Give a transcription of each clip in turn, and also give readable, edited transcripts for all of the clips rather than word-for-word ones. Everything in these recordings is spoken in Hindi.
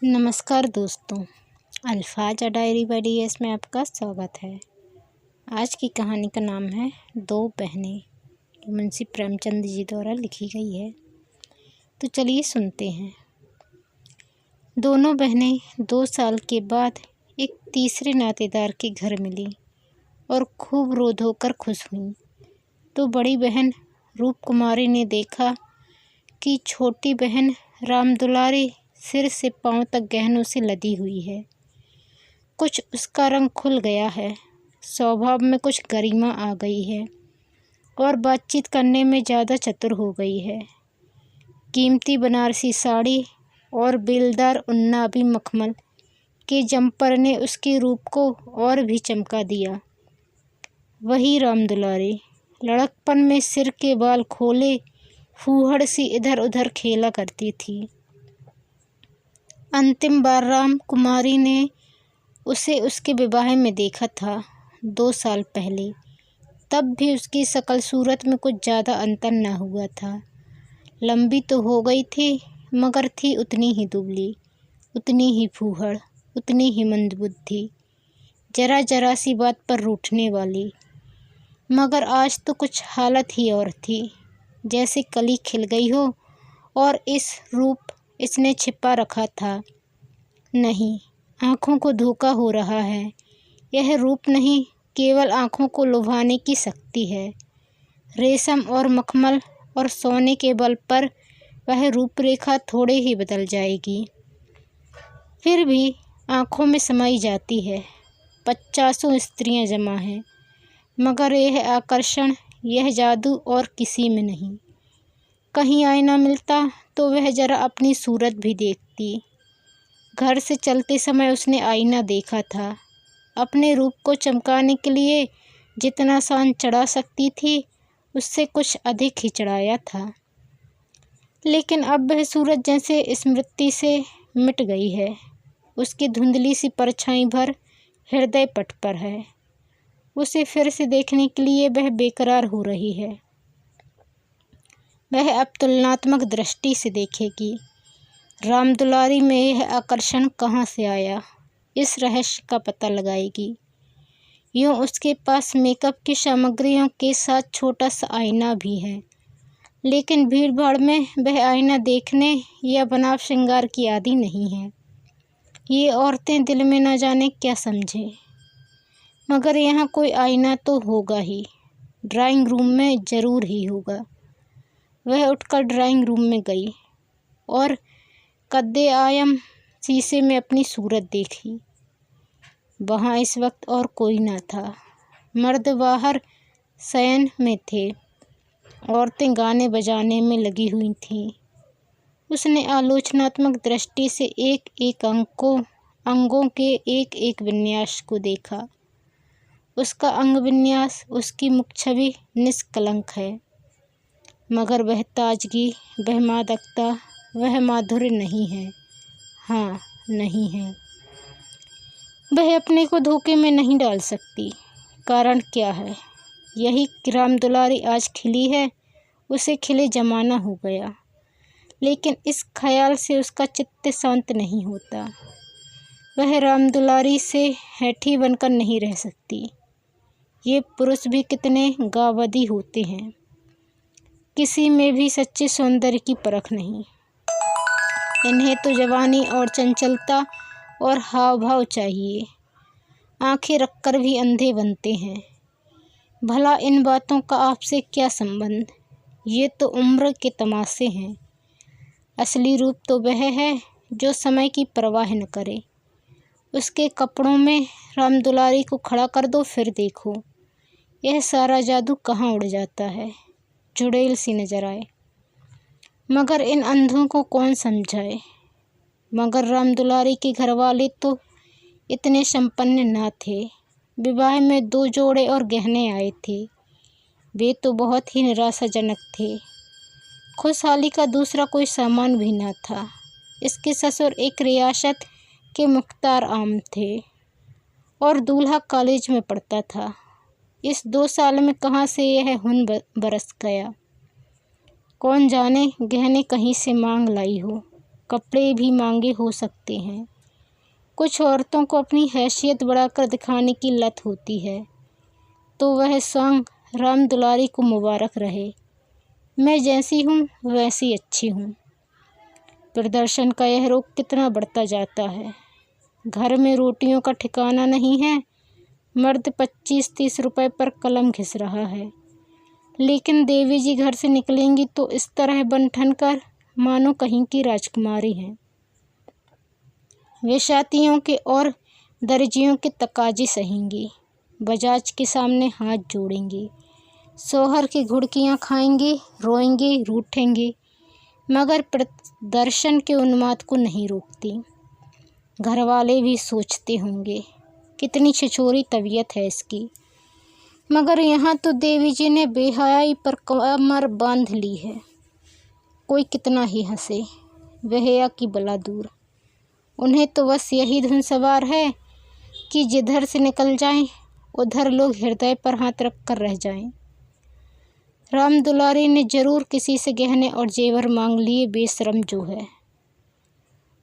नमस्कार दोस्तों, अल्फाज डायरी बाय DS में आपका स्वागत है। आज की कहानी का नाम है दो बहनें, मुंशी प्रेमचंद जी द्वारा लिखी गई है। तो चलिए सुनते हैं। दोनों बहनें 2 साल के बाद एक तीसरे नातेदार के घर मिली और खूब रो धोकर खुश हुईं। तो बड़ी बहन रूपकुमारी ने देखा कि छोटी बहन रामदुलारी सिर से पांव तक गहनों से लदी हुई है। कुछ उसका रंग खुल गया है, स्वभाव में कुछ गरिमा आ गई है और बातचीत करने में ज़्यादा चतुर हो गई है। कीमती बनारसी साड़ी और बेलदार उन्नाबी मखमल के जम्पर ने उसके रूप को और भी चमका दिया। वही रामदुलारी लड़कपन में सिर के बाल खोले फूहड़ सी इधर उधर खेला करती थी। अंतिम बार राम कुमारी ने उसे उसके विवाह में देखा था 2 साल पहले। तब भी उसकी शकल सूरत में कुछ ज़्यादा अंतर न हुआ था। लंबी तो हो गई थी, मगर थी उतनी ही दुबली, उतनी ही फूहड़, उतनी ही मंदबुद्धि, जरा जरा सी बात पर रूठने वाली। मगर आज तो कुछ हालत ही और थी, जैसे कली खिल गई हो और इस रूप इसने छिपा रखा था। नहीं, आँखों को धोखा हो रहा है। यह रूप नहीं, केवल आँखों को लुभाने की शक्ति है। रेशम और मखमल और सोने के बल पर वह रूपरेखा थोड़े ही बदल जाएगी, फिर भी आँखों में समाई जाती है। 50 स्त्रियाँ जमा हैं, मगर यह आकर्षण, यह जादू और किसी में नहीं। कहीं आईना मिलता तो वह जरा अपनी सूरत भी देखती। घर से चलते समय उसने आईना देखा था। अपने रूप को चमकाने के लिए जितना शान चढ़ा सकती थी, उससे कुछ अधिक ही चढ़ाया था। लेकिन अब वह सूरत जैसे स्मृति से मिट गई है। उसकी धुंधली सी परछाई भर हृदय पट पर है। उसे फिर से देखने के लिए वह बेकरार हो रही है। वह अब तुलनात्मक दृष्टि से देखेगी। रामदुलारी में यह आकर्षण कहाँ से आया, इस रहस्य का पता लगाएगी। यूँ उसके पास मेकअप की सामग्रियों के साथ छोटा सा आईना भी है, लेकिन भीड़ भाड़ में वह आईना देखने या बनाव श्रृंगार की आदी नहीं है। ये औरतें दिल में न जाने क्या समझे। मगर यहाँ कोई आईना तो होगा ही, ड्राइंग रूम में ज़रूर ही होगा। वह उठकर ड्राइंग रूम में गई और कद्दे आयम शीशे में अपनी सूरत देखी। वहाँ इस वक्त और कोई न था। मर्द बाहर शयन में थे, औरतें गाने बजाने में लगी हुई थीं। उसने आलोचनात्मक दृष्टि से एक एक अंगों के एक एक विन्यास को देखा। उसका अंग विन्यास, उसकी मुख छवि निष्कलंक है, मगर वह ताजगी, वह मादकता, वह माधुर्य नहीं है। हाँ, नहीं है। वह अपने को धोखे में नहीं डाल सकती। कारण क्या है? यही कि रामदुलारी आज खिली है, उसे खिले जमाना हो गया। लेकिन इस ख्याल से उसका चित्त शांत नहीं होता। वह रामदुलारी से हैठी बनकर नहीं रह सकती। ये पुरुष भी कितने गावदी होते हैं, किसी में भी सच्चे सौंदर्य की परख नहीं। इन्हें तो जवानी और चंचलता और हाव भाव चाहिए। आंखें रखकर भी अंधे बनते हैं। भला इन बातों का आपसे क्या संबंध? ये तो उम्र के तमाशे हैं। असली रूप तो वह है जो समय की परवाह न करे। उसके कपड़ों में रामदुलारी को खड़ा कर दो, फिर देखो यह सारा जादू कहाँ उड़ जाता है, चुड़ैल सी नजर आए। मगर इन अंधों को कौन समझाए? मगर रामदुलारी के घरवाले तो इतने संपन्न न थे। विवाह में 2 जोड़े और गहने आए थे। वे तो बहुत ही निराशाजनक थे। खुशहाली का दूसरा कोई सामान भी न था। इसके ससुर एक रियासत के मुख्तार आम थे और दूल्हा कॉलेज में पढ़ता था। इस 2 साल में कहाँ से यह हुन बरस गया। कौन जाने गहने कहीं से मांग लाई हो। कपड़े भी महंगे हो सकते हैं। कुछ औरतों को अपनी हैसियत बढ़ाकर दिखाने की लत होती है, तो वह सॉन्ग राम दुलारी को मुबारक रहे। मैं जैसी हूँ वैसी अच्छी हूँ। प्रदर्शन का यह रोग कितना बढ़ता जाता है। घर में रोटियों का ठिकाना नहीं है। मर्द 25-30 रुपए पर कलम घिस रहा है, लेकिन देवी जी घर से निकलेंगी तो इस तरह बन ठन कर मानो कहीं की राजकुमारी हैं। वे शातियों के और दर्जियों के तकाजे सहेंगी, बजाज के सामने हाथ जोड़ेंगी, शौहर की घुड़कियाँ खाएंगी, रोएंगी, रूठेंगी, मगर प्रदर्शन के उन्माद को नहीं रोकती। घर वाले भी सोचते होंगे, कितनी छिछोरी तबीयत है इसकी, मगर यहाँ तो देवी जी ने बेहयाई पर कमर बांध ली है। कोई कितना ही हंसे, बेहया की बला दूर। उन्हें तो बस यही धुन सवार है कि जिधर से निकल जाएं, उधर लोग हृदय पर हाथ रख कर रह जाएं। राम दुलारी ने जरूर किसी से गहने और जेवर मांग लिए, बेशरम जो है।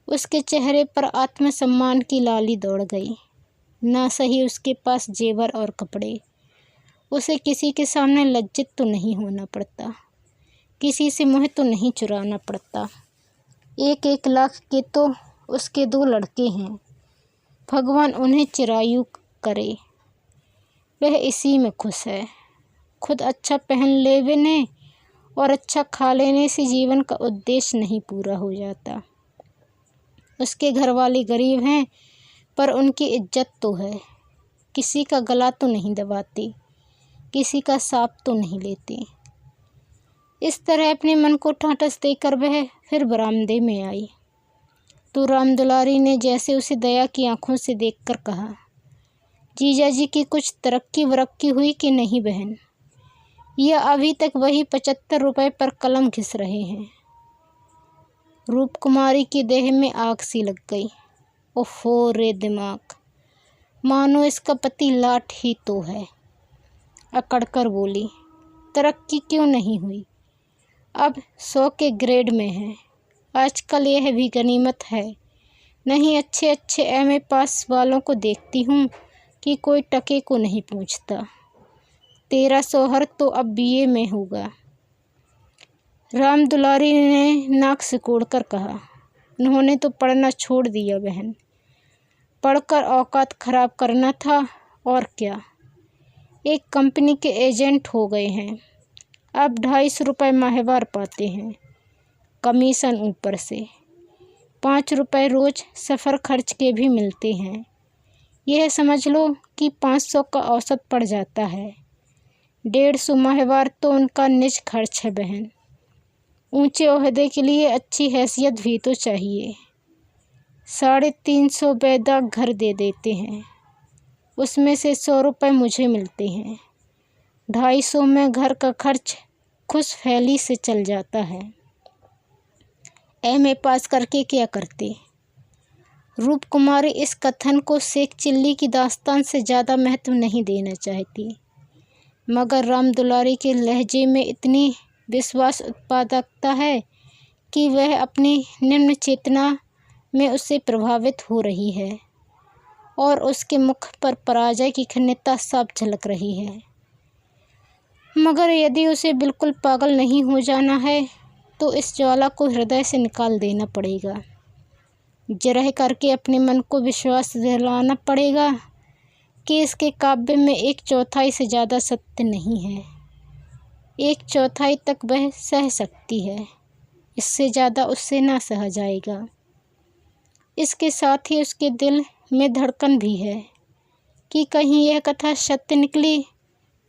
उसके चेहरे पर आत्मसम्मान की लाली दौड़ गई। ना सही उसके पास जेवर और कपड़े, उसे किसी के सामने लज्जित तो नहीं होना पड़ता, किसी से मुँह तो नहीं चुराना पड़ता। 1-1 लाख के तो उसके 2 लड़के हैं, भगवान उन्हें चिरायु करे। वह इसी में खुश है। खुद अच्छा पहन लेने और अच्छा खा लेने से जीवन का उद्देश्य नहीं पूरा हो जाता। उसके घर वाले गरीब हैं, पर उनकी इज्जत तो है। किसी का गला तो नहीं दबाते, किसी का सांप तो नहीं लेते। इस तरह अपने मन को ठाठस देकर वह फिर बरामदे में आई, तो राम दुलारी ने जैसे उसे दया की आंखों से देखकर कहा, जीजा जी की कुछ तरक्की वरक्की हुई कि नहीं बहन? या अभी तक वही 75 रुपए पर कलम घिस रहे हैं? रूपकुमारी की देह में आग सी लग गई। ओफो रे दिमाग, मानो इसका पति लाट ही तो है। अकड़कर बोली, तरक्की क्यों नहीं हुई? अब 100 के ग्रेड में है। आजकल यह भी गनीमत है। नहीं अच्छे अच्छे एमए पास वालों को देखती हूँ कि कोई टके को नहीं पूछता। तेरा शौहर तो अब बीए में होगा। राम दुलारी ने नाक सिकोड़कर कहा, उन्होंने तो पढ़ना छोड़ दिया बहन। पढ़कर औकात खराब करना था और क्या। एक कंपनी के एजेंट हो गए हैं। अब 250 रुपये माहवार पाते हैं, कमीशन ऊपर से। 5 रुपये रोज सफ़र खर्च के भी मिलते हैं। यह समझ लो कि 500 का औसत पड़ जाता है। 150 माहवार तो उनका निज खर्च है बहन। ऊंचे ओहदे के लिए अच्छी हैसियत भी तो चाहिए। 350 बेदाग घर दे देते हैं, उसमें से 100 रुपये मुझे मिलते हैं। 250 में घर का खर्च खुश फैली से चल जाता है। एमए पास करके क्या करते? रूपकुमारी इस कथन को शेख चिल्ली की दास्तान से ज़्यादा महत्व नहीं देना चाहती, मगर राम दुलारी के लहजे में इतनी विश्वास उत्पादकता है कि वह अपनी निम्न चेतना में उससे प्रभावित हो रही है और उसके मुख पर पराजय की खिन्नता साफ झलक रही है। मगर यदि उसे बिल्कुल पागल नहीं हो जाना है तो इस ज्वाला को हृदय से निकाल देना पड़ेगा। जरह करके अपने मन को विश्वास दिलाना पड़ेगा कि इसके काव्य में 1/4 से ज़्यादा सत्य नहीं है। 1/4 तक वह सह सकती है, इससे ज़्यादा उससे ना सहा जाएगा। इसके साथ ही उसके दिल में धड़कन भी है कि कहीं यह कथा सत्य निकली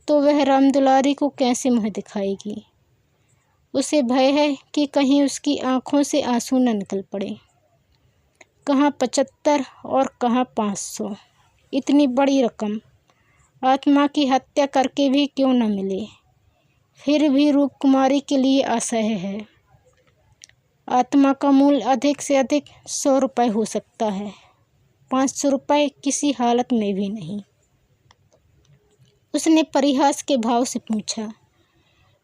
तो वह राम दुलारी को कैसे मुँह दिखाएगी। उसे भय है कि कहीं उसकी आंखों से आंसू न निकल पड़े। कहाँ 75 और कहाँ 500, इतनी बड़ी रकम आत्मा की हत्या करके भी क्यों न मिले। फिर भी रूपकुमारी के लिए असह्य है। आत्मा का मूल्य अधिक से अधिक 100 रुपये हो सकता है, 500 रुपये किसी हालत में भी नहीं। उसने परिहास के भाव से पूछा,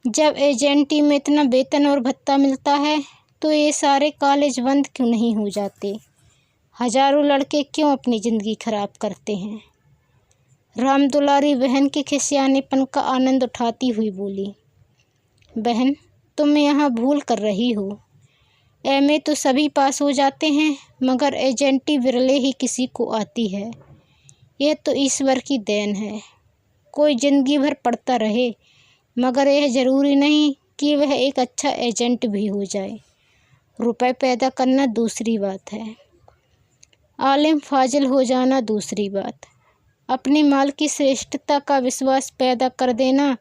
जब एजेंटी में इतना वेतन और भत्ता मिलता है तो ये सारे कॉलेज बंद क्यों नहीं हो जाते? हजारों लड़के क्यों अपनी ज़िंदगी खराब करते हैं? रामदुलारी बहन के खिसियानेपन का आनंद उठाती हुई बोली, बहन, तुम यहाँ भूल कर रही हो। एमए तो सभी पास हो जाते हैं, मगर एजेंटी विरले ही किसी को आती है। यह तो ईश्वर की देन है। कोई ज़िंदगी भर पढ़ता रहे, मगर यह ज़रूरी नहीं कि वह एक अच्छा एजेंट भी हो जाए। रुपए पैदा करना दूसरी बात है, आलिम फाजिल हो जाना दूसरी बात। अपने माल की श्रेष्ठता का विश्वास पैदा कर देना,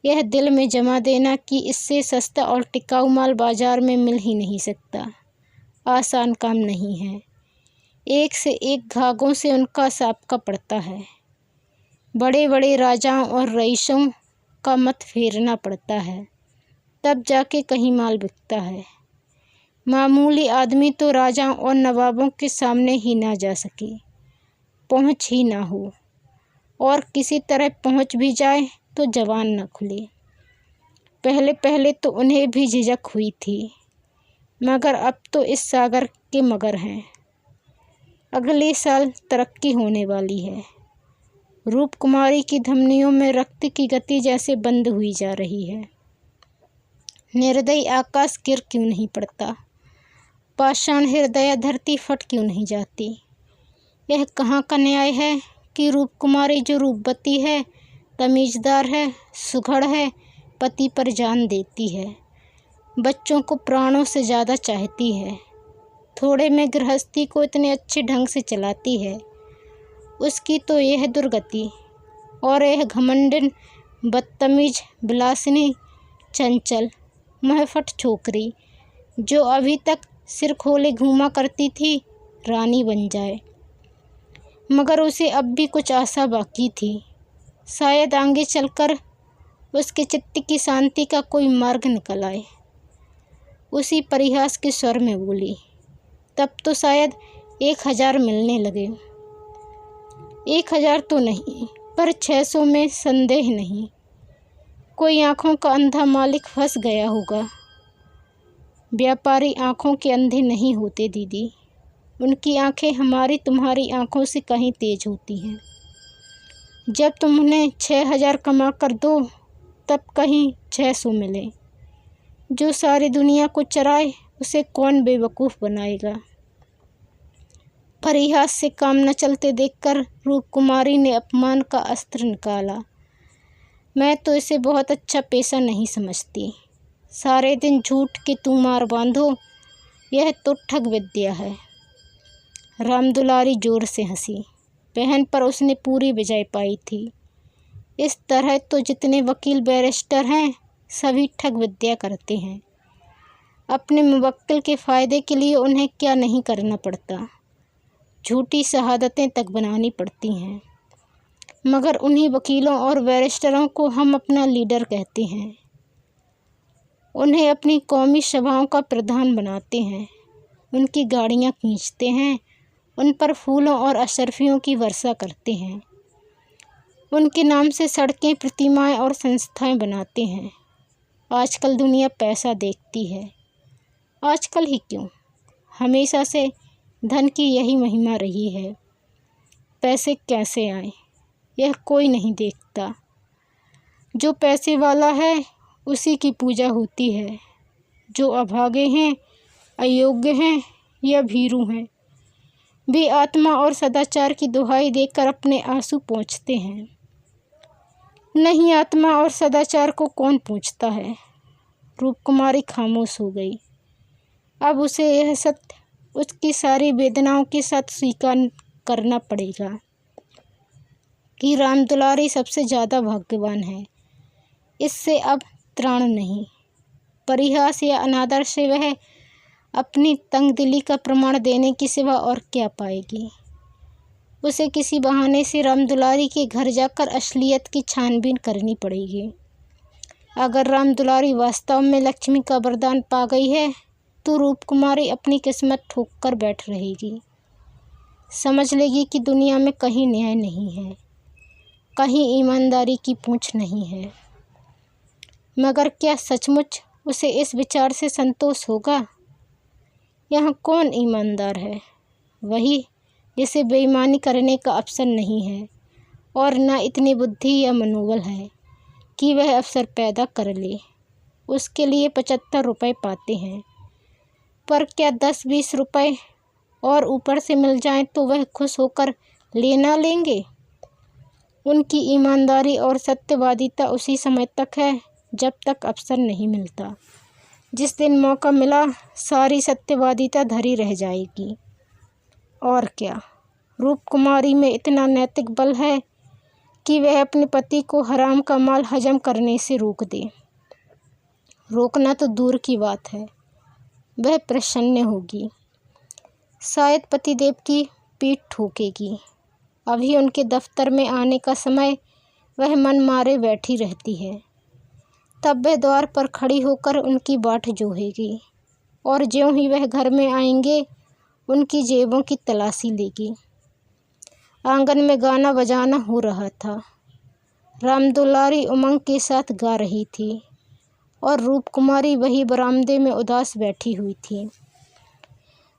यह दिल में जमा देना कि इससे सस्ता और टिकाऊ माल बाजार में मिल ही नहीं सकता, आसान काम नहीं है। एक से एक घाघों से उनका साबका पड़ता है। बड़े बड़े राजाओं और रईसों का मत फेरना पड़ता है, तब जाके कहीं माल बिकता है। मामूली आदमी तो राजाओं और नवाबों के सामने ही ना जा सके, पहुँच ही ना हो, और किसी तरह पहुँच भी जाए तो जवान न खुले। पहले पहले तो उन्हें भी झिझक हुई थी, मगर अब तो इस सागर के मगर हैं। अगले साल तरक्की होने वाली है। रूप कुमारी की धमनियों में रक्त की गति जैसे बंद हुई जा रही है। निर्दयी आकाश गिर क्यों नहीं पड़ता? पाषाण हृदय धरती फट क्यों नहीं जाती? यह कहाँ का न्याय है कि रूप कुमारी जो रूपवती है, तमीज़दार है, सुघड़ है, पति पर जान देती है, बच्चों को प्राणों से ज़्यादा चाहती है, थोड़े में गृहस्थी को इतने अच्छे ढंग से चलाती है, उसकी तो यह दुर्गति। और यह घमंडिन, बदतमीज, विलासिनी, चंचल, महफट छोकरी जो अभी तक सिर खोले घूमा करती थी, रानी बन जाए। मगर उसे अब भी कुछ आशा बाकी थी। शायद आगे चलकर उसके चित्त की शांति का कोई मार्ग निकल आए। उसी परिहास के स्वर में बोली, तब तो शायद 1000 मिलने लगे। 1000 तो नहीं, पर 600 में संदेह नहीं। कोई आँखों का अंधा मालिक फंस गया होगा। व्यापारी आँखों के अंधे नहीं होते दीदी, उनकी आँखें हमारी तुम्हारी आँखों से कहीं तेज होती हैं। जब तुम उन्हें 6000 कमा कर दो, तब कहीं 600 मिले। जो सारी दुनिया को चराए, उसे कौन बेवकूफ़ बनाएगा? परिहास से काम न चलते देखकर रूप कुमारी ने अपमान का अस्त्र निकाला। मैं तो इसे बहुत अच्छा पेशा नहीं समझती। सारे दिन झूठ के तुम मार बांधो, यह तो ठग विद्या है। रामदुलारी जोर से हंसी। बहन पर उसने पूरी विजय पाई थी। इस तरह तो जितने वकील बैरिस्टर हैं, सभी ठग विद्या करते हैं। अपने मुवक्किल के फ़ायदे के लिए उन्हें क्या नहीं करना पड़ता, झूठी शहादतें तक बनानी पड़ती हैं। मगर उन्हीं वकीलों और बैरिस्टरों को हम अपना लीडर कहते हैं, उन्हें अपनी कौमी सभाओं का प्रधान बनाते हैं, उनकी गाड़ियाँ खींचते हैं, उन पर फूलों और अशर्फियों की वर्षा करते हैं, उनके नाम से सड़कें, प्रतिमाएं और संस्थाएं बनाते हैं। आजकल दुनिया पैसा देखती है। आजकल ही क्यों, हमेशा से धन की यही महिमा रही है। पैसे कैसे आए, यह कोई नहीं देखता। जो पैसे वाला है, उसी की पूजा होती है। जो अभागे हैं, अयोग्य हैं या भीरू हैं, वे आत्मा और सदाचार की दुहाई देकर अपने आंसू पोंछते हैं। नहीं, आत्मा और सदाचार को कौन पूछता है? रूप कुमारी खामोश हो गई। अब उसे यह सत्य उसकी सारी वेदनाओं के साथ स्वीकार करना पड़ेगा कि रामदुलारी सबसे ज़्यादा भाग्यवान है। इससे अब त्राण नहीं। परिहास या अनादर से वह अपनी तंगदिली का प्रमाण देने के सिवा और क्या पाएगी। उसे किसी बहाने से रामदुलारी के घर जाकर असलियत की छानबीन करनी पड़ेगी। अगर रामदुलारी वास्तव में लक्ष्मी का वरदान पा गई है, तो रूप कुमारी अपनी किस्मत ठोक कर बैठ रहेगी। समझ लेगी कि दुनिया में कहीं न्याय नहीं है, कहीं ईमानदारी की पूंछ नहीं है। मगर क्या सचमुच उसे इस विचार से संतोष होगा। यहाँ कौन ईमानदार है? वही जिसे बेईमानी करने का अवसर नहीं है और न इतनी बुद्धि या मनोबल है कि वह अवसर पैदा कर ले। उसके लिए 75 रुपये पाते हैं, पर क्या 10-20 रुपये और ऊपर से मिल जाएं तो वह खुश होकर लेना लेंगे? उनकी ईमानदारी और सत्यवादिता उसी समय तक है जब तक अवसर नहीं मिलता। जिस दिन मौका मिला सारी सत्यवादिता धरी रह जाएगी। और क्या, रूपकुमारी में इतना नैतिक बल है कि वह अपने पति को हराम का माल हजम करने से रोक दे। रोकना तो दूर की बात है, वह प्रसन्न होगी, शायद पतिदेव की पीठ ठोकेगी। अभी उनके दफ्तर में आने का समय, वह मन मारे बैठी रहती है। तब वह द्वार पर खड़ी होकर उनकी बाट जोहेगी और ज्यों ही वह घर में आएंगे उनकी जेबों की तलाशी लेगी। आंगन में गाना बजाना हो रहा था। रामदुलारी उमंग के साथ गा रही थी और रूपकुमारी वही बरामदे में उदास बैठी हुई थी।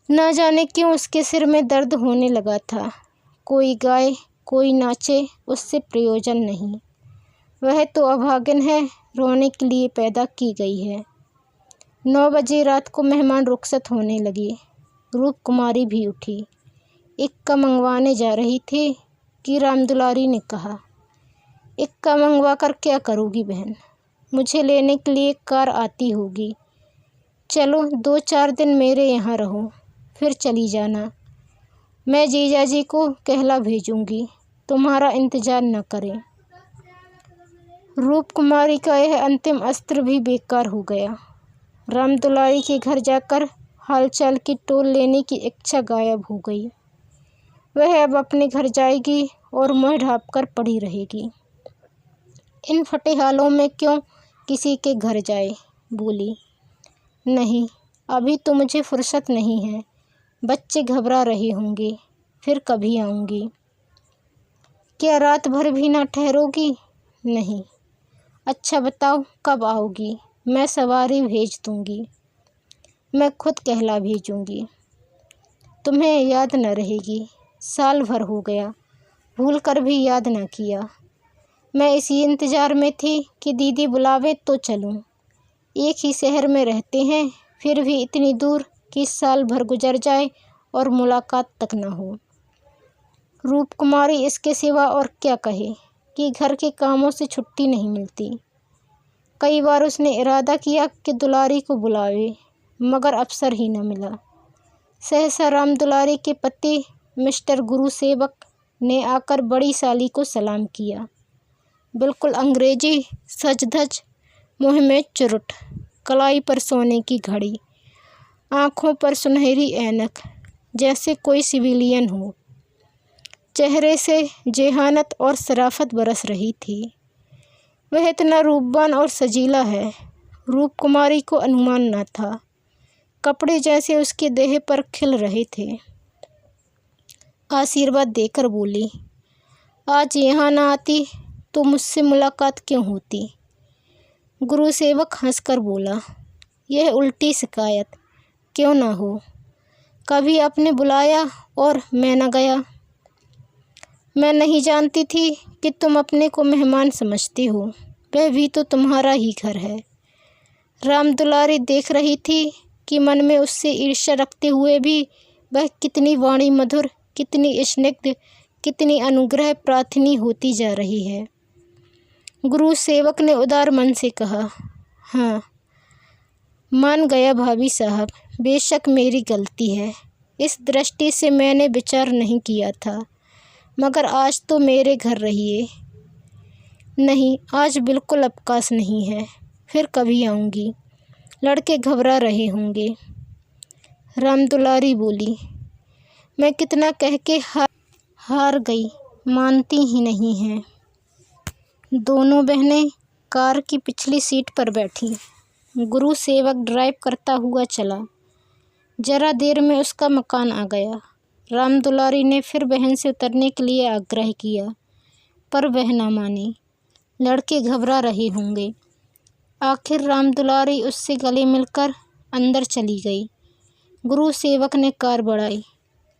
न जाने क्यों उसके सिर में दर्द होने लगा था। कोई गाए कोई नाचे, उससे प्रयोजन नहीं। वह तो अभागिन है, रोने के लिए पैदा की गई है। 9 बजे रात को मेहमान रुखसत होने लगे। रूपकुमारी भी उठी, इक्का मंगवाने जा रही थी कि रामदुलारी ने कहा, इक्का मंगवा कर क्या करोगी बहन? मुझे लेने के लिए कार आती होगी। चलो 2-4 दिन मेरे यहाँ रहो, फिर चली जाना। मैं जीजाजी को कहला भेजूंगी, तुम्हारा इंतज़ार न करें। रूपकुमारी का यह अंतिम अस्त्र भी बेकार हो गया। रामदुलारी के घर जाकर हालचाल की टोल लेने की इच्छा गायब हो गई। वह अब अपने घर जाएगी और मुँह ढाँप कर पड़ी रहेगी। इन फटे हालों में क्यों किसी के घर जाए? बोली, नहीं, अभी तो मुझे फुर्सत नहीं है। बच्चे घबरा रहे होंगे, फिर कभी आऊँगी। क्या रात भर भी ना ठहरोगी? नहीं। अच्छा बताओ कब आओगी? मैं सवारी भेज दूँगी। मैं खुद कहला भेजूँगी। तुम्हें याद न रहेगी, साल भर हो गया, भूल कर भी याद न किया। मैं इसी इंतज़ार में थी कि दीदी बुलावे तो चलूँ। एक ही शहर में रहते हैं, फिर भी इतनी दूर कि साल भर गुजर जाए और मुलाकात तक न हो। रूपकुमारी इसके सिवा और क्या कहे कि घर के कामों से छुट्टी नहीं मिलती। कई बार उसने इरादा किया कि दुलारी को बुलावे, मगर अवसर ही न मिला। सहसा रामदुलारी के पति मिस्टर गुरुसेवक ने आकर बड़ी साली को सलाम किया। बिल्कुल अंग्रेजी, सज धज, मुँह में चुरुट, कलाई पर सोने की घड़ी, आँखों पर सुनहरी ऐनक, जैसे कोई सिविलियन हो। चेहरे से जेहानत और शराफत बरस रही थी। वह इतना रूपवान और सजीला है, रूपकुमारी को अनुमान न था। कपड़े जैसे उसके देह पर खिल रहे थे। आशीर्वाद देकर बोली, आज यहाँ न आती तो मुझसे मुलाकात क्यों होती? गुरुसेवक हंसकर बोला, यह उल्टी शिकायत क्यों ना हो। कभी आपने बुलाया और मैं न गया। मैं नहीं जानती थी कि तुम अपने को मेहमान समझती हो, वह भी तो तुम्हारा ही घर है। रामदुलारी देख रही थी कि मन में उससे ईर्ष्या रखते हुए भी वह कितनी वाणी मधुर, कितनी स्निग्ध, कितनी अनुग्रह प्रार्थनी होती जा रही है। गुरु सेवक ने उदार मन से कहा, हाँ, मान गया भाभी साहब, बेशक मेरी गलती है। इस दृष्टि से मैंने विचार नहीं किया था, मगर आज तो मेरे घर रहिए। नहीं, आज बिल्कुल अवकाश नहीं है, फिर कभी आऊँगी। लड़के घबरा रहे होंगे। रामदुलारी बोली, मैं कितना कह के हार गई, मानती ही नहीं हैं। दोनों बहनें कार की पिछली सीट पर बैठीं। गुरु सेवक ड्राइव करता हुआ चला। जरा देर में उसका मकान आ गया। रामदुलारी ने फिर बहन से उतरने के लिए आग्रह किया, पर वह न मानी। लड़के घबरा रहे होंगे, आखिर राम दुलारी उससे गले मिलकर अंदर चली गई। गुरु सेवक ने कार बढ़ाई।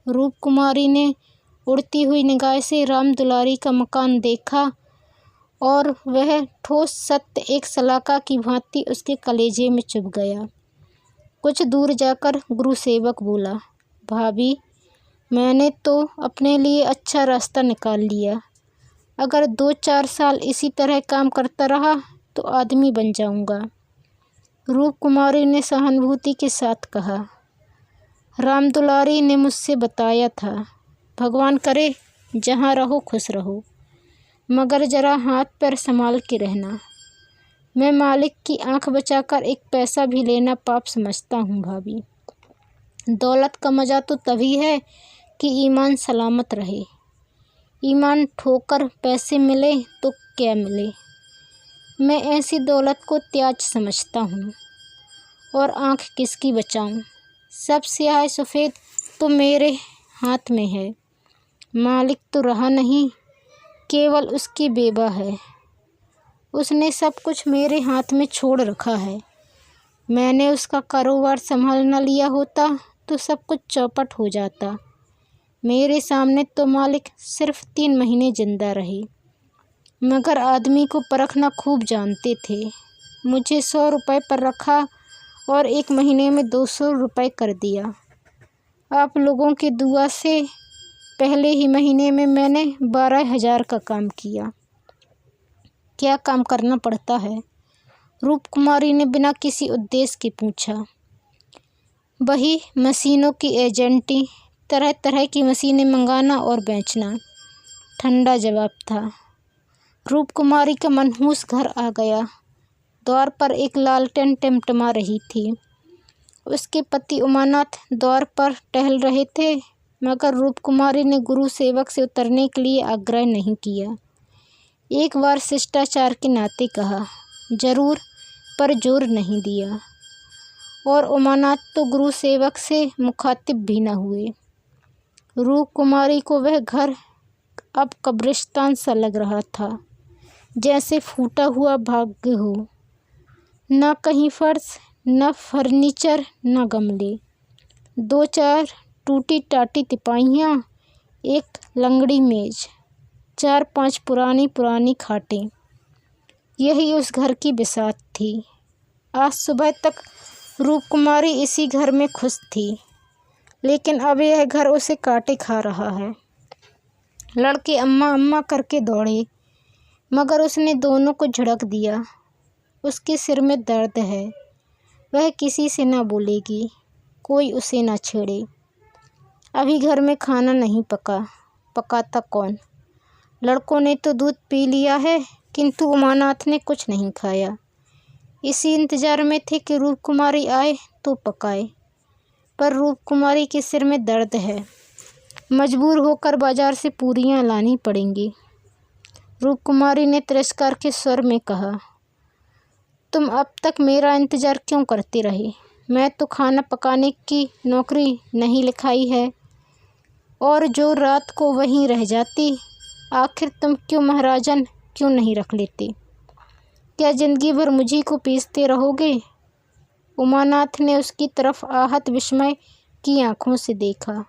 रूप कुमारी ने उड़ती हुई निगाह से राम दुलारी का मकान देखा और वह ठोस सत्य एक सलाखा की भांति उसके कलेजे में चुभ गया। कुछ दूर जाकर गुरु सेवक बोला, भाभी, मैंने तो अपने लिए अच्छा रास्ता निकाल लिया। अगर 2-4 साल इसी तरह काम करता रहा तो आदमी बन जाऊंगा। रूप कुमारी ने सहानुभूति के साथ कहा, राम दुलारी ने मुझसे बताया था, भगवान करे जहाँ रहो खुश रहो, मगर जरा हाथ पैर संभाल के रहना। मैं मालिक की आंख बचाकर एक पैसा भी लेना पाप समझता हूँ भाभी। दौलत का मज़ा तो तभी है कि ईमान सलामत रहे। ईमान ठोकर पैसे मिले तो क्या मिले। मैं ऐसी दौलत को त्याज समझता हूँ। और आंख किसकी बचाऊँ? सब स्याह सफ़ेद तो मेरे हाथ में है। मालिक तो रहा नहीं, केवल उसकी बेबा है। उसने सब कुछ मेरे हाथ में छोड़ रखा है। मैंने उसका कारोबार संभाल न लिया होता तो सब कुछ चौपट हो जाता। मेरे सामने तो मालिक सिर्फ 3 महीने जिंदा रहे, मगर आदमी को परखना खूब जानते थे। मुझे 100 रुपये पर रखा और 1 महीने में 200 रुपये कर दिया। आप लोगों की दुआ से पहले ही महीने में मैंने 12,000 का काम किया। क्या काम करना पड़ता है? रूप कुमारी ने बिना किसी उद्देश्य के पूछा। वही मशीनों की एजेंटी, तरह तरह की मशीनें मंगाना और बेचना, ठंडा जवाब था। रूप कुमारी का मनहूस घर आ गया। द्वार पर एक लालटेन टिमटिमा रही थी। उसके पति उमानाथ द्वार पर टहल रहे थे, मगर रूप कुमारी ने गुरु सेवक से उतरने के लिए आग्रह नहीं किया। एक बार शिष्टाचार के नाते कहा, जरूर, पर जोर नहीं दिया। और उमानाथ तो गुरु सेवक से मुखातिब भी न हुए। रूप कुमारी को वह घर अब कब्रिस्तान सा लग रहा था, जैसे फूटा हुआ भाग्य हो। न कहीं फर्श, न फर्नीचर, न गमले। 2-4 टूटी टाटी तिपाहियाँ, एक लंगड़ी मेज, 4-5 पुरानी पुरानी खाटें। यही उस घर की बिसात थी। आज सुबह तक रूप कुमारी इसी घर में खुश थी, लेकिन अब यह घर उसे काटे खा रहा है। लड़के अम्मा अम्मा करके दौड़े, मगर उसने दोनों को झड़क दिया। उसके सिर में दर्द है। वह किसी से ना बोलेगी, कोई उसे ना छेड़े। अभी घर में खाना नहीं पका, पकाता कौन? लड़कों ने तो दूध पी लिया है, किंतु उमानाथ ने कुछ नहीं खाया। इसी इंतजार में थे कि रूप कुमारी आए तो पकाए, पर रूप कुमारी के सिर में दर्द है। मजबूर होकर बाजार से पूरियां लानी पड़ेंगी। रूप कुमारी ने तिरस्कार के स्वर में कहा, तुम अब तक मेरा इंतज़ार क्यों करते रहे? मैं तो खाना पकाने की नौकरी नहीं लिखाई है, और जो रात को वहीं रह जाती। आखिर तुम क्यों महाराजन क्यों नहीं रख लेते? क्या ज़िंदगी भर मुझी को पीसते रहोगे? उमानाथ ने उसकी तरफ आहत विस्मय की आंखों से देखा।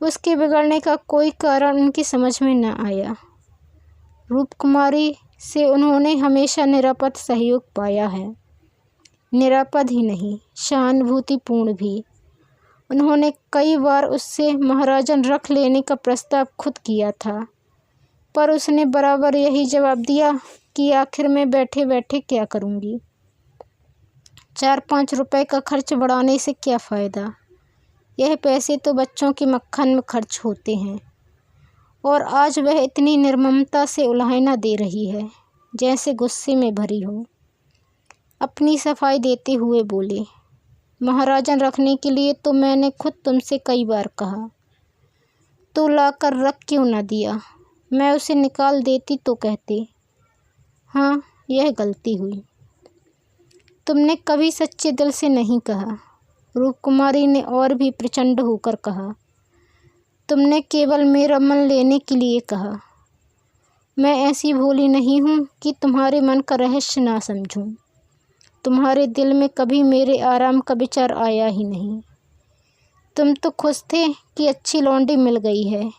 उसके बिगड़ने का कोई कारण उनकी समझ में न आया। रूप कुमारी से उन्होंने हमेशा निरापद सहयोग पाया है। निरापद ही नहीं, सहानुभूतिपूर्ण भी। उन्होंने कई बार उससे महाराजन रख लेने का प्रस्ताव खुद किया था, पर उसने बराबर यही जवाब दिया कि आखिर में बैठे बैठे क्या करूँगी। 4-5 रुपए का खर्च बढ़ाने से क्या फ़ायदा? यह पैसे तो बच्चों के मक्खन में खर्च होते हैं। और आज वह इतनी निर्ममता से उलाहना दे रही है, जैसे गुस्से में भरी हो। अपनी सफाई देते हुए बोले, महाराजन रखने के लिए तो मैंने खुद तुमसे कई बार कहा, तो लाकर रख क्यों न दिया? मैं उसे निकाल देती तो कहते। हाँ, यह गलती हुई। तुमने कभी सच्चे दिल से नहीं कहा। रूप कुमारी ने और भी प्रचंड होकर कहा, तुमने केवल मेरा मन लेने के लिए कहा। मैं ऐसी भोली नहीं हूँ कि तुम्हारे मन का रहस्य ना समझूं। तुम्हारे दिल में कभी मेरे आराम का विचार आया ही नहीं। तुम तो खुश थे कि अच्छी लौंडी मिल गई है,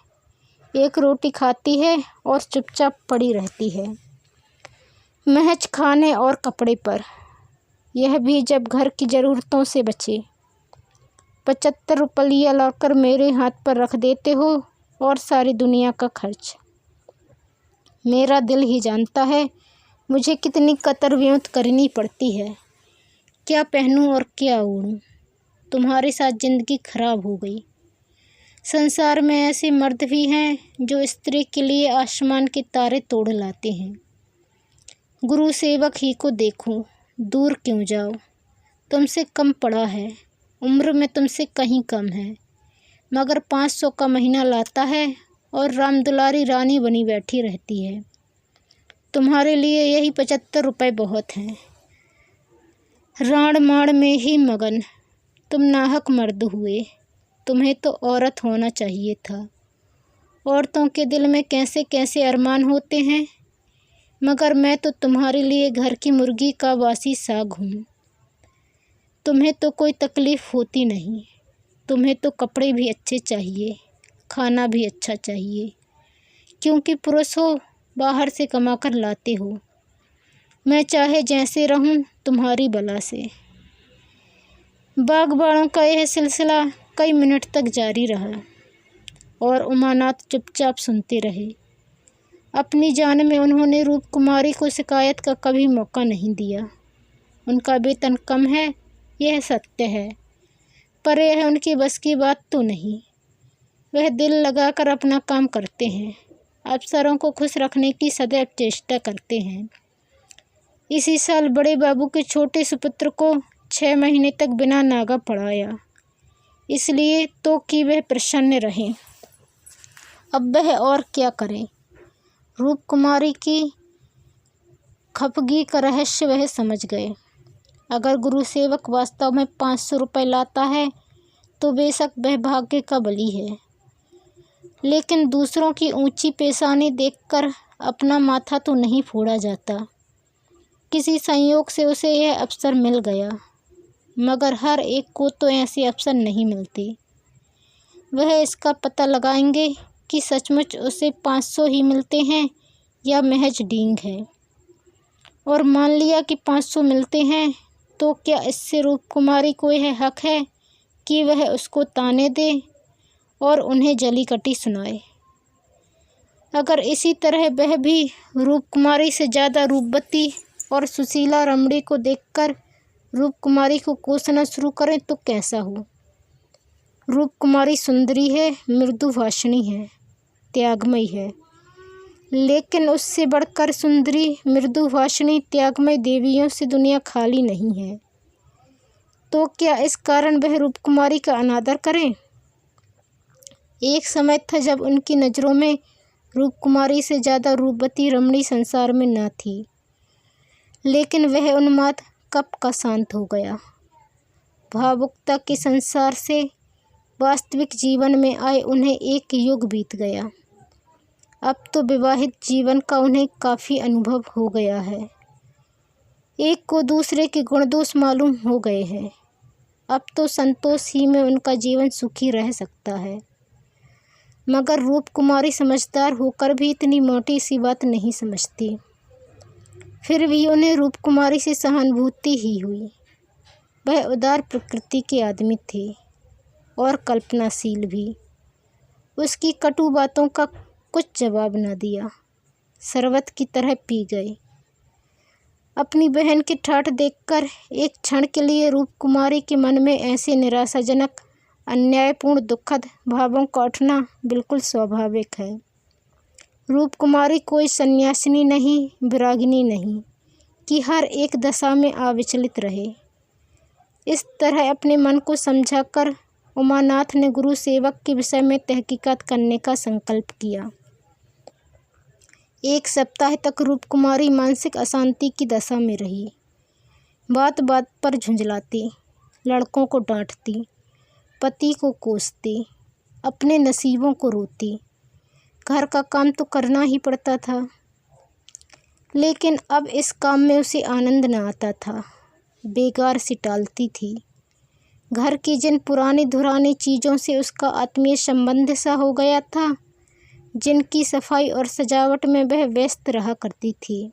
एक रोटी खाती है और चुपचाप पड़ी रहती है, महज खाने और कपड़े पर, यह भी जब घर की ज़रूरतों से बचे। 75 रुपया लाकर मेरे हाथ पर रख देते हो और सारी दुनिया का खर्च। मेरा दिल ही जानता है मुझे कितनी कतर-व्यूत करनी पड़ती है, क्या पहनूं और क्या ओढ़ूं। तुम्हारे साथ ज़िंदगी खराब हो गई। संसार में ऐसे मर्द भी हैं जो स्त्री के लिए आसमान के तारे तोड़ लाते हैं। गुरु सेवक ही को देखूं, दूर क्यों जाओ, तुमसे कम पड़ा है, उम्र में तुमसे कहीं कम है, मगर 500 का महीना लाता है और राम दुलारी रानी बनी बैठी रहती है। तुम्हारे लिए यही 75 रुपये बहुत हैं। राण माण में ही मगन तुम नाहक मर्द हुए, तुम्हें तो औरत होना चाहिए था। औरतों के दिल में कैसे कैसे अरमान होते हैं, मगर मैं तो तुम्हारे लिए घर की मुर्गी का बासी साग हूँ। तुम्हें तो कोई तकलीफ़ होती नहीं, तुम्हें तो कपड़े भी अच्छे चाहिए, खाना भी अच्छा चाहिए, क्योंकि पुरुष हो, बाहर से कमा कर लाते हो। मैं चाहे जैसे रहूं तुम्हारी बला से। बागबानों का यह सिलसिला कई मिनट तक जारी रहा और उमानाथ चुपचाप सुनते रहे। अपनी जान में उन्होंने रूप कुमारी को शिकायत का कभी मौका नहीं दिया। उनका वेतन कम है, यह सत्य है, पर यह उनकी बस की बात तो नहीं। वह दिल लगाकर अपना काम करते हैं, अफसरों को खुश रखने की सदैव चेष्टा करते हैं। इसी साल बड़े बाबू के छोटे सुपुत्र को 6 महीने तक बिना नागा पढ़ाया, इसलिए तो कि वह प्रसन्न रहें। अब वह और क्या करें। रूप कुमारी की खफगी का रहस्य वह समझ गए। अगर गुरु सेवक वास्तव में 500 रुपये लाता है तो बेशक वह भाग्य का बली है, लेकिन दूसरों की ऊंची पेशानी देखकर अपना माथा तो नहीं फोड़ा जाता। किसी संयोग से उसे यह अवसर मिल गया, मगर हर एक को तो ऐसे अवसर नहीं मिलते। वह इसका पता लगाएंगे कि सचमुच उसे 500 ही मिलते हैं या महज डींग है। और मान लिया कि 500 मिलते हैं, तो क्या इससे रूप कुमारी को यह हक है कि वह उसको ताने दे और उन्हें जली कटी सुनाए। अगर इसी तरह वह भी रूप कुमारी से ज़्यादा रूपवती और सुशीला रमणी को देखकर रूप कुमारी को कोसना शुरू करें तो कैसा हो। रूप कुमारी सुंदरी है, मृदुभाषिणी है, त्यागमयी है, लेकिन उससे बढ़कर सुंदरी, मृदुभाषिणी, त्यागमयी देवियों से दुनिया खाली नहीं है। तो क्या इस कारण वह रूप कुमारी का अनादर करें। एक समय था जब उनकी नज़रों में रूप कुमारी से ज़्यादा रूपवती रमणी संसार में न थी, लेकिन वह उन्माद कब का शांत हो गया। भावुकता के संसार से वास्तविक जीवन में आए उन्हें एक युग बीत गया। अब तो विवाहित जीवन का उन्हें काफ़ी अनुभव हो गया है। एक को दूसरे के गुण दोष मालूम हो गए हैं। अब तो संतोष ही में उनका जीवन सुखी रह सकता है। मगर रूप कुमारी समझदार होकर भी इतनी मोटी सी बात नहीं समझती। फिर भी उन्हें रूप कुमारी से सहानुभूति ही हुई। वह उदार प्रकृति के आदमी थे और कल्पनाशील भी। उसकी कटु बातों का कुछ जवाब न दिया, शरबत की तरह पी गए। अपनी बहन की ठाठ देखकर एक क्षण के लिए रूप कुमारी के मन में ऐसे निराशाजनक, अन्यायपूर्ण, दुखद भावों का उठना बिल्कुल स्वाभाविक है। रूप कुमारी कोई सन्यासिनी नहीं, विरागिनी नहीं कि हर एक दशा में अविचलित रहे। इस तरह अपने मन को समझाकर उमानाथ ने गुरु सेवक के विषय में तहकीकात करने का संकल्प किया। 1 सप्ताह तक रूप कुमारी मानसिक अशांति की दशा में रही। बात बात पर झुंझलाती, लड़कों को डांटती, पति को कोसती, अपने नसीबों को रोती। घर का काम तो करना ही पड़ता था, लेकिन अब इस काम में उसे आनंद न आता था। बेकार सी टालती थी। घर की जिन पुरानी धुरानी चीज़ों से उसका आत्मीय संबंध सा हो गया था, जिनकी सफाई और सजावट में वह व्यस्त रहा करती थी,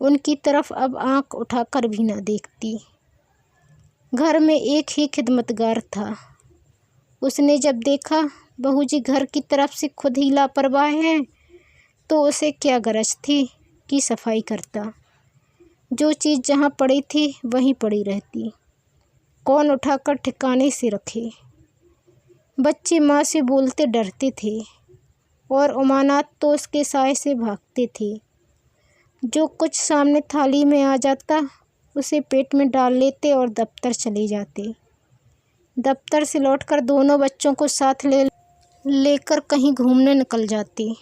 उनकी तरफ अब आंख उठाकर भी न देखती। घर में एक ही खिदमतगार था। उसने जब देखा बहू जी घर की तरफ से खुद ही लापरवाह है, तो उसे क्या गरज थी कि सफाई करता। जो चीज़ जहाँ पड़ी थी वहीं पड़ी रहती, कौन उठाकर ठिकाने से रखे। बच्चे माँ से बोलते डरते थे और उमानात तो उसके साए से भागते थे। जो कुछ सामने थाली में आ जाता उसे पेट में डाल लेते और दफ्तर चले जाते। दफ्तर से लौटकर दोनों बच्चों को साथ लेकर कहीं घूमने निकल जाते।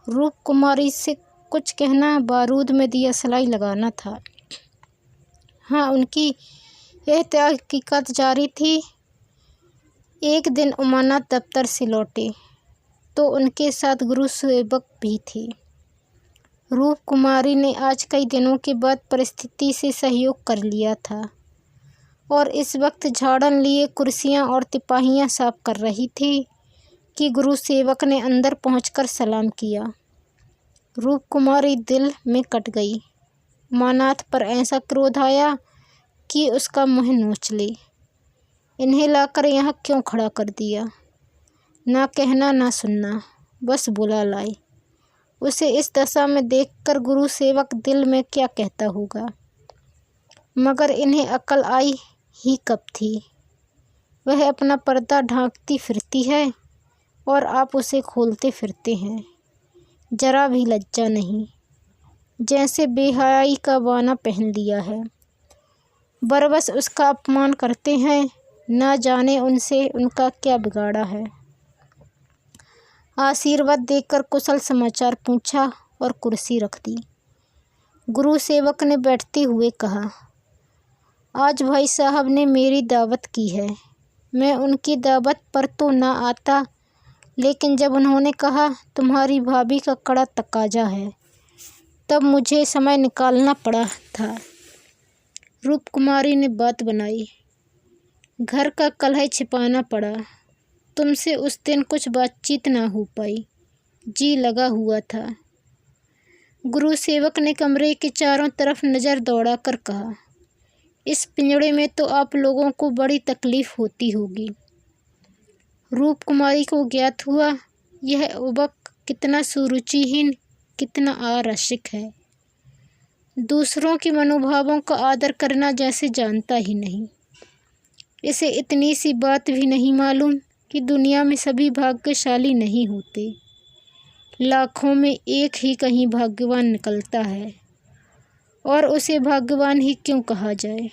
रूप कुमारी से कुछ कहना बारूद में दिया सलाई लगाना था। हाँ, उनकी यह तहकीकात जारी थी। एक दिन उमानात दफ्तर से लौटे तो उनके साथ गुरु सेवक भी थे। रूप कुमारी ने आज कई दिनों के बाद परिस्थिति से सहयोग कर लिया था और इस वक्त झाड़न लिए कुर्सियां और तिपाहियां साफ कर रही थी कि गुरु सेवक ने अंदर पहुंचकर सलाम किया। रूप कुमारी दिल में कट गई। उमानाथ पर ऐसा क्रोध आया कि उसका मुँह नोच ले। इन्हें लाकर यहाँ क्यों खड़ा कर दिया? ना कहना ना सुनना, बस बुला लाए। उसे इस दशा में देखकर गुरु सेवक दिल में क्या कहता होगा। मगर इन्हें अकल आई ही कब थी। वह अपना पर्दा ढांकती फिरती है और आप उसे खोलते फिरते हैं। जरा भी लज्जा नहीं, जैसे बेहयाई का बाना पहन लिया है। बरबस उसका अपमान करते हैं, ना जाने उनसे उनका क्या बिगाड़ा है। आशीर्वाद देकर कुशल समाचार पूछा और कुर्सी रख दी। गुरु सेवक ने बैठते हुए कहा, आज भाई साहब ने मेरी दावत की है। मैं उनकी दावत पर तो ना आता, लेकिन जब उन्होंने कहा तुम्हारी भाभी का कड़ा तकाजा है, तब मुझे समय निकालना पड़ा था। रूप कुमारी ने बात बनाई। घर का कलह छिपाना पड़ा। तुमसे उस दिन कुछ बातचीत ना हो पाई, जी लगा हुआ था। गुरु सेवक ने कमरे के चारों तरफ नज़र दौड़ाकर कहा, इस पिंजड़े में तो आप लोगों को बड़ी तकलीफ होती होगी। रूप कुमारी को ज्ञात हुआ यह युवक कितना सुरुचिहीन, कितना आरसिक है। दूसरों के मनोभावों का आदर करना जैसे जानता ही नहीं। इसे इतनी सी बात भी नहीं मालूम कि दुनिया में सभी भाग्यशाली नहीं होते। लाखों में एक ही कहीं भाग्यवान निकलता है, और उसे भाग्यवान ही क्यों कहा जाए।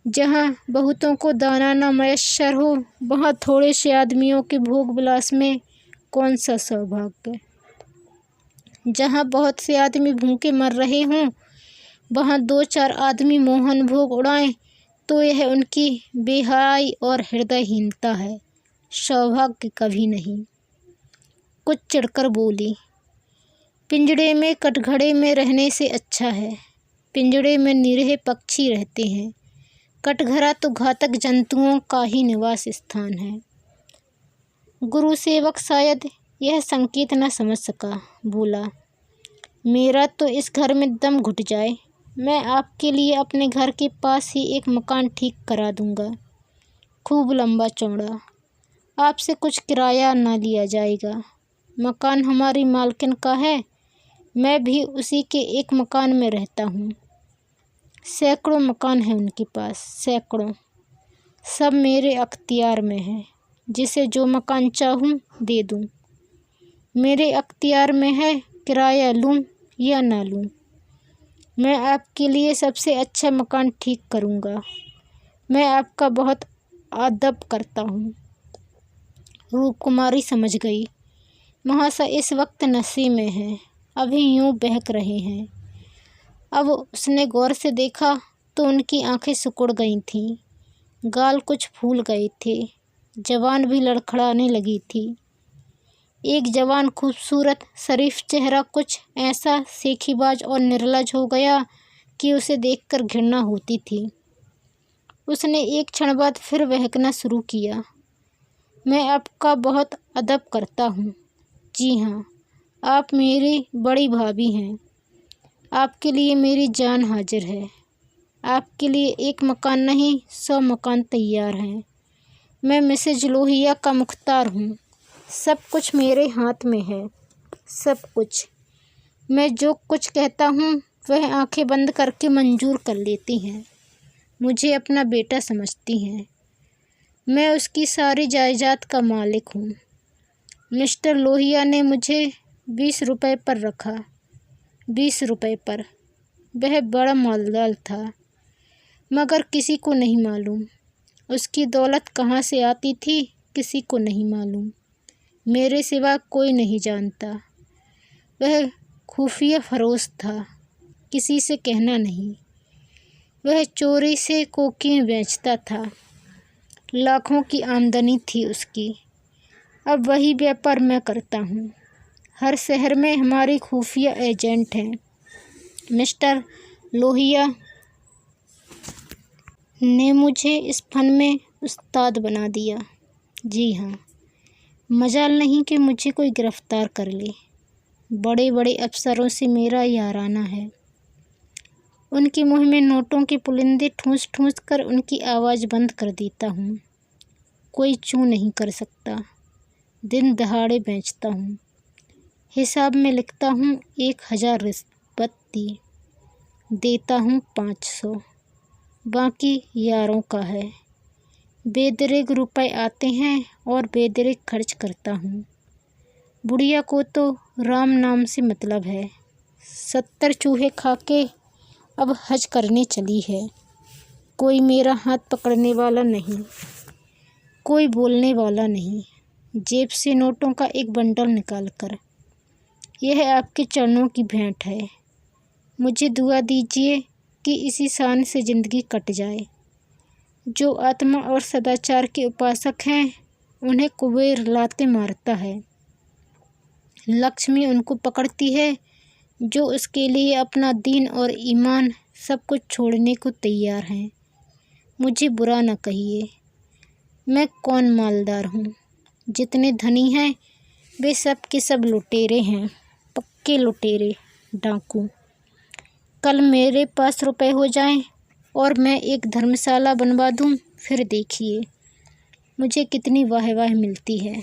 जहाँ बहुतों को दाना न मयस्सर हो, वहाँ थोड़े से आदमियों के भोग विलास में कौन सा सौभाग्य। जहाँ बहुत से आदमी भूखे मर रहे हों, वहाँ दो चार आदमी मोहन भोग उड़ाएं, तो यह उनकी बेहयाई और हृदयहीनता है, सौभाग्य कभी नहीं। कुछ चिढ़कर बोली, पिंजड़े में कटघरे में रहने से अच्छा है। पिंजड़े में निरीह पक्षी रहते हैं, कटघरा तो घातक जंतुओं का ही निवास स्थान है। गुरु सेवक शायद यह संकेत न समझ सका, बोला, मेरा तो इस घर में दम घुट जाए। मैं आपके लिए अपने घर के पास ही एक मकान ठीक करा दूंगा, खूब लंबा चौड़ा। आपसे कुछ किराया ना लिया जाएगा। मकान हमारी मालकिन का है, मैं भी उसी के एक मकान में रहता हूँ। सैकड़ों मकान हैं उनके पास, सैकड़ों। सब मेरे अख्तियार में है, जिसे जो मकान चाहूँ दे दूँ। मेरे अख्तियार में है, किराया लूँ या ना लूँ। मैं आपके लिए सबसे अच्छा मकान ठीक करूँगा। मैं आपका बहुत अदब करता हूँ। रूप कुमारी समझ गई, महाशय इस वक्त नशे में हैं, अभी यूँ बहक रहे हैं। अब उसने गौर से देखा तो उनकी आंखें सिकुड़ गई थीं, गाल कुछ फूल गए थे, जवान भी लड़खड़ाने लगी थी। एक जवान खूबसूरत शरीफ चेहरा कुछ ऐसा सेखीबाज और निर्लज हो गया कि उसे देखकर घृणा होती थी। उसने एक क्षण बाद फिर बहकना शुरू किया। मैं आपका बहुत अदब करता हूँ। जी हाँ, आप मेरी बड़ी भाभी हैं। आपके लिए मेरी जान हाजिर है। आपके लिए एक मकान नहीं 100 मकान तैयार हैं। मैं मिसेज लोहिया का मुख्तार हूँ। सब कुछ मेरे हाथ में है, सब कुछ। मैं जो कुछ कहता हूँ वह आंखें बंद करके मंजूर कर लेती हैं। मुझे अपना बेटा समझती हैं। मैं उसकी सारी जायदाद का मालिक हूँ। मिस्टर लोहिया ने मुझे 20 रुपये पर रखा। 20 रुपये पर। वह बड़ा मालदार था, मगर किसी को नहीं मालूम उसकी दौलत कहाँ से आती थी, किसी को नहीं मालूम। मेरे सिवा कोई नहीं जानता। वह खुफिया फरोश था, किसी से कहना नहीं। वह चोरी से कोकीन बेचता था। लाखों की आमदनी थी उसकी। अब वही व्यापार मैं करता हूँ। हर शहर में हमारे खुफिया एजेंट हैं। मिस्टर लोहिया ने मुझे इस फन में उस्ताद बना दिया। जी हाँ, मजाल नहीं कि मुझे कोई गिरफ्तार कर ले। बड़े बड़े अफसरों से मेरा याराना है। उनके मुँह में नोटों के पुलिंदे ठूंस ठूंस कर उनकी आवाज़ बंद कर देता हूँ। कोई चूँ नहीं कर सकता। दिन दहाड़े बेचता हूँ। हिसाब में लिखता हूँ 1000 रिश्वत दी, देता हूँ 500, बाकी यारों का है। बेदरिग रुपए आते हैं और बेदरिग खर्च करता हूँ। बुढ़िया को तो राम नाम से मतलब है। 70 चूहे खा के अब हज करने चली है। कोई मेरा हाथ पकड़ने वाला नहीं, कोई बोलने वाला नहीं। जेब से नोटों का एक बंडल निकालकर, यह आपके चरणों की भेंट है। मुझे दुआ दीजिए कि इसी शान से ज़िंदगी कट जाए। जो आत्मा और सदाचार के उपासक हैं उन्हें कुबेर लाते मारता है। लक्ष्मी उनको पकड़ती है जो उसके लिए अपना दीन और ईमान सब कुछ छोड़ने को तैयार हैं। मुझे बुरा न कहिए। मैं कौन मालदार हूँ। जितने धनी हैं वे सब के सब लुटेरे हैं, पक्के लुटेरे, डाकू। कल मेरे पास रुपए हो जाएं और मैं एक धर्मशाला बनवा दूं, फिर देखिए मुझे कितनी वाह-वाह मिलती है।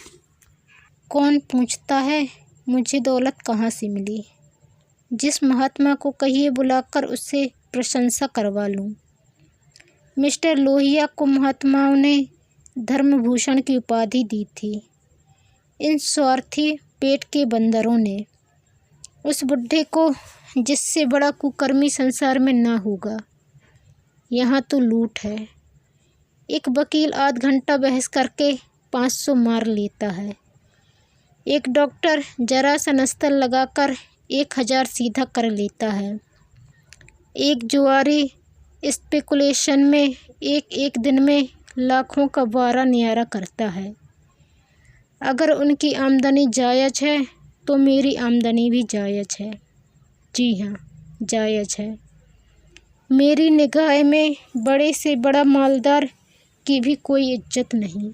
कौन पूछता है मुझे दौलत कहाँ से मिली। जिस महात्मा को कहिए बुलाकर उससे प्रशंसा करवा लूं। मिस्टर लोहिया को महात्माओं ने धर्मभूषण की उपाधि दी थी। इन स्वार्थी पेट के बंदरों ने। उस बुड्ढे को जिससे बड़ा कुकर्मी संसार में ना होगा। यहाँ तो लूट है। एक वकील आध घंटा बहस करके 500 मार लेता है। एक डॉक्टर जरा सा नस्तर लगाकर 1000 सीधा कर लेता है। एक जुआरी स्पेकुलेशन में एक दिन में लाखों का वारा न्यारा करता है। अगर उनकी आमदनी जायज़ है तो मेरी आमदनी भी जायज़ है। जी हाँ, जायज़ है। मेरी निगाह में बड़े से बड़ा मालदार की भी कोई इज्जत नहीं।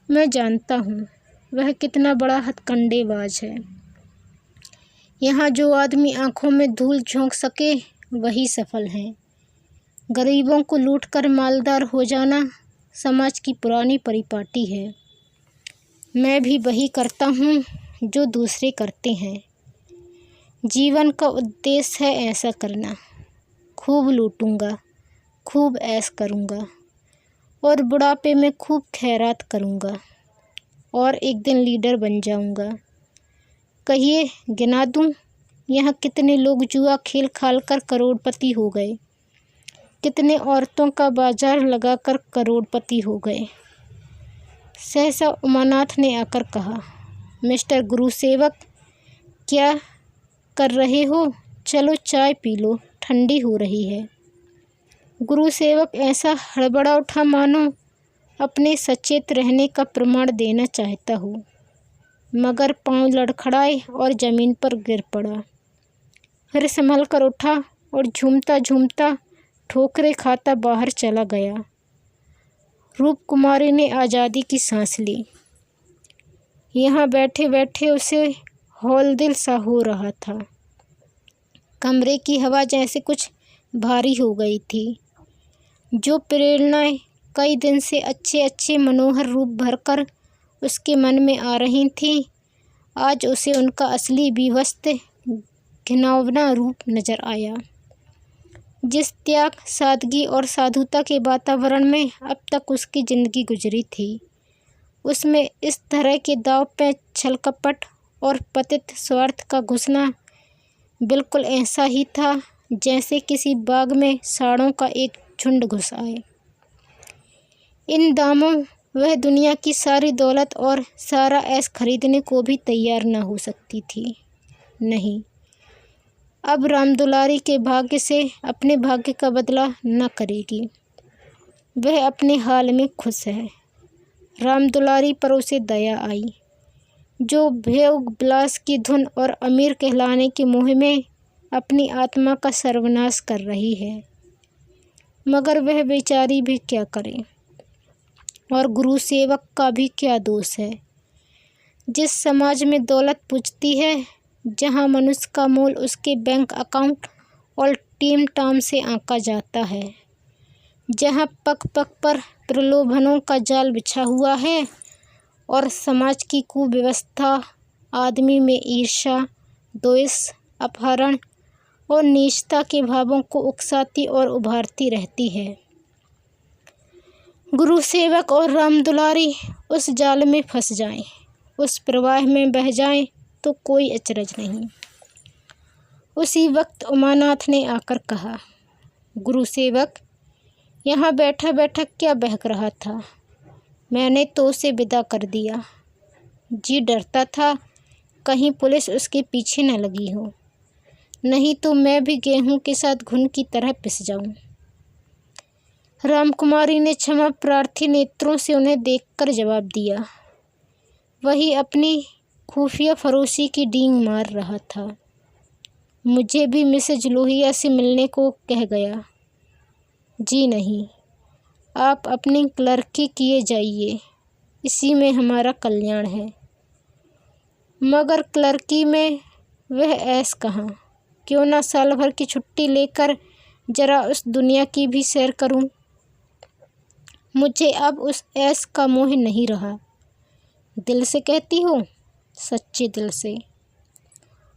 मैं जानता हूँ वह कितना बड़ा हथकंडेबाज है। यहाँ जो आदमी आँखों में धूल झोंक सके वही सफल हैं। गरीबों को लूटकर मालदार हो जाना समाज की पुरानी परिपाटी है। मैं भी वही करता हूँ जो दूसरे करते हैं। जीवन का उद्देश्य है ऐसा करना। खूब लूटूंगा, खूब ऐश करूँगा और बुढ़ापे में खूब खैरात करूँगा और एक दिन लीडर बन जाऊँगा। कहिए गिना दूँ यहाँ कितने लोग जुआ खेल खाल कर करोड़पति हो गए, कितने औरतों का बाजार लगाकर करोड़पति हो गए। सहसा उमानाथ ने आकर कहा, मिस्टर गुरुसेवक क्या कर रहे हो? चलो चाय पी लो, ठंडी हो रही है। गुरुसेवक ऐसा हड़बड़ा उठा मानो अपने सचेत रहने का प्रमाण देना चाहता हो, मगर पांव लड़खड़ाए और ज़मीन पर गिर पड़ा। फिर संभल कर उठा और झूमता झूमता ठोकरें खाता बाहर चला गया। रूपकुमारी ने आज़ादी की सांस ली। यहाँ बैठे बैठे उसे हौल-दिल सा हो रहा था। कमरे की हवा जैसे कुछ भारी हो गई थी। जो प्रेरणाएं कई दिन से अच्छे अच्छे मनोहर रूप भरकर उसके मन में आ रही थीं, आज उसे उनका असली विवस्त घिनौना रूप नजर आया। जिस त्याग, सादगी और साधुता के वातावरण में अब तक उसकी जिंदगी गुजरी थी, उसमें इस तरह के दांव पे छल कपट और पतित स्वार्थ का घुसना बिल्कुल ऐसा ही था जैसे किसी बाग में सांडों का एक झुंड घुस आए। इन दामों वह दुनिया की सारी दौलत और सारा ऐश खरीदने को भी तैयार न हो सकती थी। नहीं, अब रामदुलारी के भाग्य से अपने भाग्य का बदला न करेगी। वह अपने हाल में खुश है। रामदुलारी पर उसे दया आई, जो भोग विलास की धुन और अमीर कहलाने के मोह में अपनी आत्मा का सर्वनाश कर रही है। मगर वह बेचारी भी क्या करे, और गुरु सेवक का भी क्या दोष है। जिस समाज में दौलत पूछती है, जहां मनुष्य का मूल उसके बैंक अकाउंट और टीम टाम से आंका जाता है, जहां पग पग पर प्रलोभनों का जाल बिछा हुआ है और समाज की कुव्यवस्था आदमी में ईर्ष्या, द्वेष, अपहरण और नीचता के भावों को उकसाती और उभारती रहती है, गुरु सेवक और रामदुलारी उस जाल में फंस जाएं, उस प्रवाह में बह जाएं तो कोई अचरज नहीं। उसी वक्त उमानाथ ने आकर कहा, गुरु सेवक, यहाँ बैठा बैठा क्या बहक रहा था? मैंने तो उसे विदा कर दिया। जी डरता था कहीं पुलिस उसके पीछे न लगी हो, नहीं तो मैं भी गेहूं के साथ घुन की तरह पिस जाऊं। रामकुमारी ने क्षमा प्रार्थी नेत्रों से उन्हें देखकर जवाब दिया। वही अपनी खुफिया फरोशी की डींग मार रहा था। मुझे भी मिसेज लोहिया से मिलने को कह गया। जी नहीं, आप अपनी क्लर्की किए जाइए, इसी में हमारा कल्याण है। मगर क्लर्की में वह ऐश कहाँ? क्यों ना साल भर की छुट्टी लेकर जरा उस दुनिया की भी सैर करूं। मुझे अब उस ऐश का मोह नहीं रहा। दिल से कहती हो? सच्चे दिल से।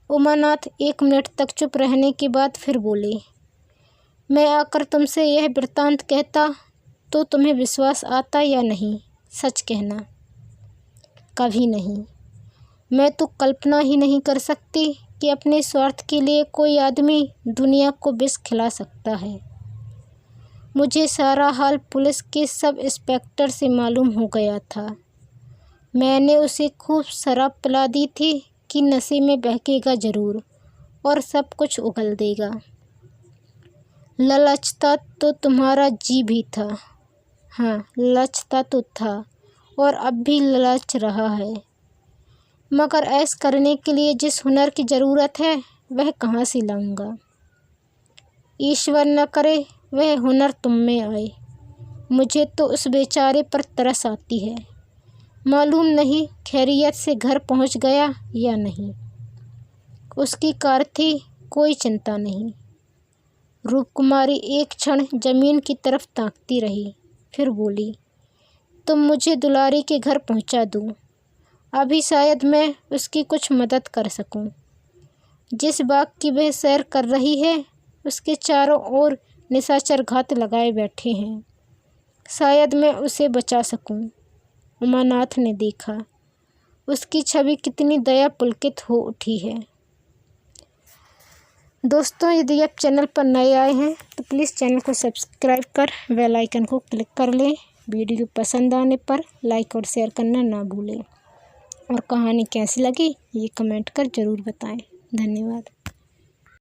उमानाथ 1 मिनट तक चुप रहने के बाद फिर बोले, मैं आकर तुमसे यह वृत्तांत कहता तो तुम्हें विश्वास आता या नहीं? सच कहना। कभी नहीं। मैं तो कल्पना ही नहीं कर सकती कि अपने स्वार्थ के लिए कोई आदमी दुनिया को विष खिला सकता है। मुझे सारा हाल पुलिस के सब इंस्पेक्टर से मालूम हो गया था। मैंने उसे खूब शराब पिला दी थी कि नशे में बहकेगा ज़रूर और सब कुछ उगल देगा। ललचता तो तुम्हारा जी भी था। हाँ, ललचता तो था और अब भी ललच रहा है, मगर ऐश करने के लिए जिस हुनर की ज़रूरत है वह कहाँ से लाऊंगा? ईश्वर न करे वह हुनर तुम में आए। मुझे तो उस बेचारे पर तरस आती है। मालूम नहीं खैरियत से घर पहुंच गया या नहीं। उसकी कार थी, कोई चिंता नहीं। रूपकुमारी एक क्षण जमीन की तरफ ताकती रही, फिर बोली, तुम मुझे दुलारी के घर पहुंचा दो। अभी शायद मैं उसकी कुछ मदद कर सकूं। जिस बाग की वह सैर कर रही है उसके चारों ओर निशाचर घात लगाए बैठे हैं। शायद मैं उसे बचा सकूं। उमानाथ ने देखा, उसकी छवि कितनी दया पुलकित हो उठी है। दोस्तों, यदि आप चैनल पर नए आए हैं तो प्लीज़ चैनल को सब्सक्राइब कर बेल आइकन को क्लिक कर लें। वीडियो पसंद आने पर लाइक और शेयर करना ना भूलें। और कहानी कैसी लगी ये कमेंट कर ज़रूर बताएं। धन्यवाद।